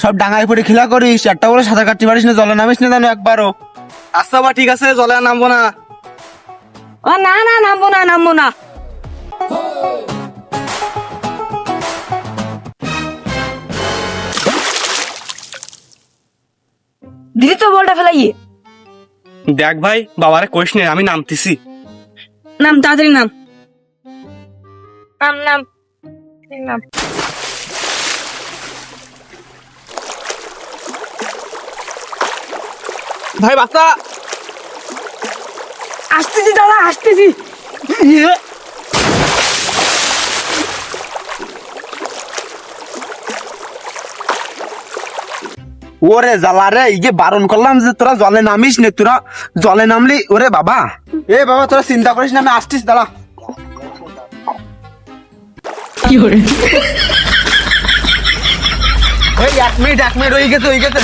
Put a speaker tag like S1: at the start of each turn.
S1: সব ডাঙায় পড়ে খেলা করিস, একটা বলে সাঁতার কাটতে পারিস না, জলে নামিস না জানো একবারও।
S2: আচ্ছা বা ঠিক আছে, জলে আর নামবো না।
S3: ও না না, নামবো না নামবো না। দিদি তো বলটা ফেলাইয়ে।
S2: দেখ ভাই, বাবারে কইস নে, আমি নামতেছি।
S3: নাম তাড়াতাড়ি নাম। নাম নাম নাম।
S2: ভাই বাচ্চা,
S3: আসতেছি দাদা, আসতেছি।
S1: ওরে জ্বালা রে, এই যে বারণ করলাম যে তোরা জলে নামিস নে, তোরা জলে নামলি। ওরে বাবা, এ বাবা তোরা চিন্তা করিস না, আমি আসছিস, দাঁড়া। এই এক মিনিট হয়ে গেছে,